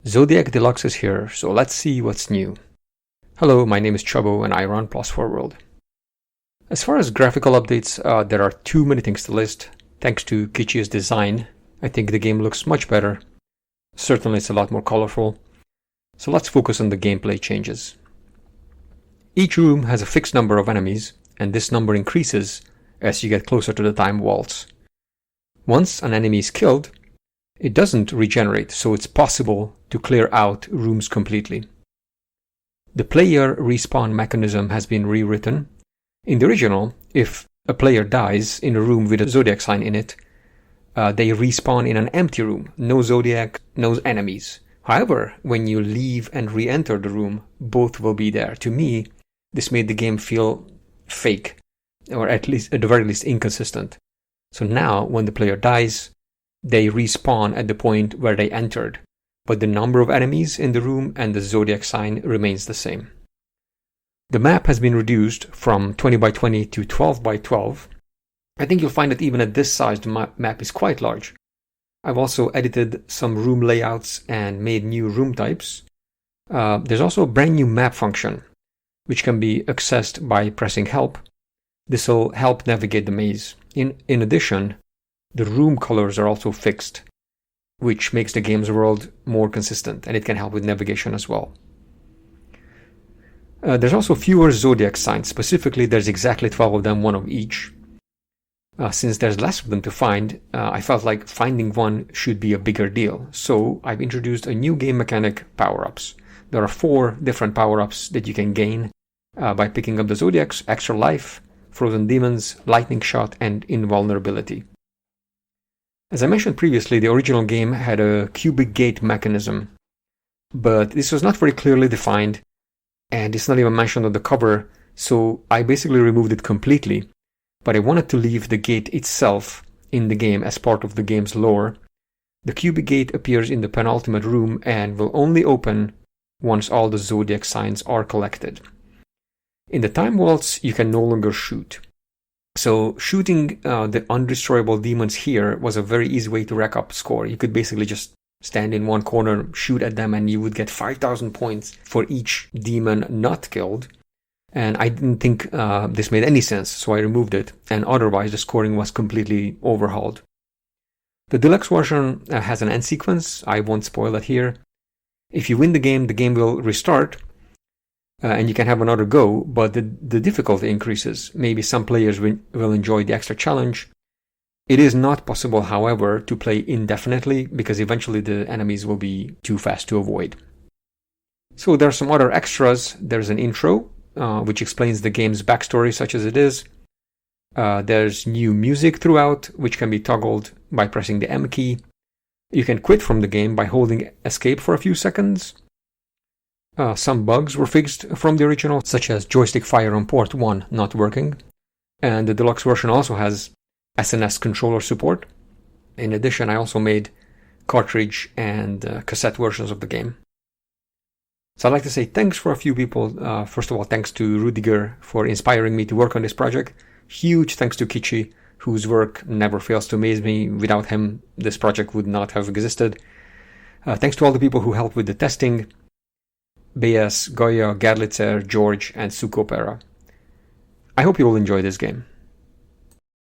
Zodiac Deluxe is here, so let's see what's new. Hello, my name is Chubbo and I run Plus4World. As far as graphical updates, there are too many things to list. Thanks to Kichi's design, I think the game looks much better. Certainly it's a lot more colorful. So let's focus on the gameplay changes. Each room has a fixed number of enemies, and this number increases as you get closer to the time walls. Once an enemy is killed, it doesn't regenerate, so it's possible to clear out rooms completely. The player respawn mechanism has been rewritten. In the original, if a player dies in a room with a zodiac sign in it, they respawn in an empty room, no zodiac, no enemies. However, when you leave and re-enter the room, both will be there. To me, this made the game feel fake, or at the very least inconsistent. So now, when the player dies, they respawn at the point where they entered, but the number of enemies in the room and the zodiac sign remains the same. The map has been reduced from 20 by 20 to 12 by 12. I think you'll find that even at this size the map is quite large. I've also edited some room layouts and made new room types. There's also a brand new map function, which can be accessed by pressing help. This will help navigate the maze. In addition, the room colors are also fixed, which makes the game's world more consistent, and it can help with navigation as well. There's also fewer zodiac signs. Specifically, there's exactly 12 of them, one of each. Since there's less of them to find, I felt like finding one should be a bigger deal. So I've introduced a new game mechanic, power-ups. There are 4 different power-ups that you can gain by picking up the zodiacs: extra life, frozen demons, lightning shot, and invulnerability. As I mentioned previously, the original game had a cubic gate mechanism, but this was not very clearly defined, and it's not even mentioned on the cover, so I basically removed it completely. But I wanted to leave the gate itself in the game as part of the game's lore. The cubic gate appears in the penultimate room and will only open once all the zodiac signs are collected. In the time waltz, you can no longer shoot. So shooting the undestroyable demons here was a very easy way to rack up score. You could basically just stand in one corner, shoot at them, and you would get 5,000 points for each demon not killed. And I didn't think this made any sense, so I removed it, and otherwise the scoring was completely overhauled. The deluxe version has an end sequence. I won't spoil that here. If you win the game will restart, and you can have another go, but the difficulty increases. Maybe some players will enjoy the extra challenge. It is not possible, however, to play indefinitely, because eventually the enemies will be too fast to avoid. So there are some other extras. There's an intro, which explains the game's backstory, such as it is. There's new music throughout, which can be toggled by pressing the M key. You can quit from the game by holding escape for a few seconds. Some bugs were fixed from the original, such as joystick fire on port 1 not working, and the deluxe version also has SNS controller support. In addition, I also made cartridge and cassette versions of the game. So I'd like to say thanks for a few people. First of all, thanks to Rudiger for inspiring me to work on this project. Huge thanks to Kichi, whose work never fails to amaze me. Without him, this project would not have existed. Thanks to all the people who helped with the testing: BS, Goya, Gerlitzer, George, and Sukopera. I hope you will enjoy this game.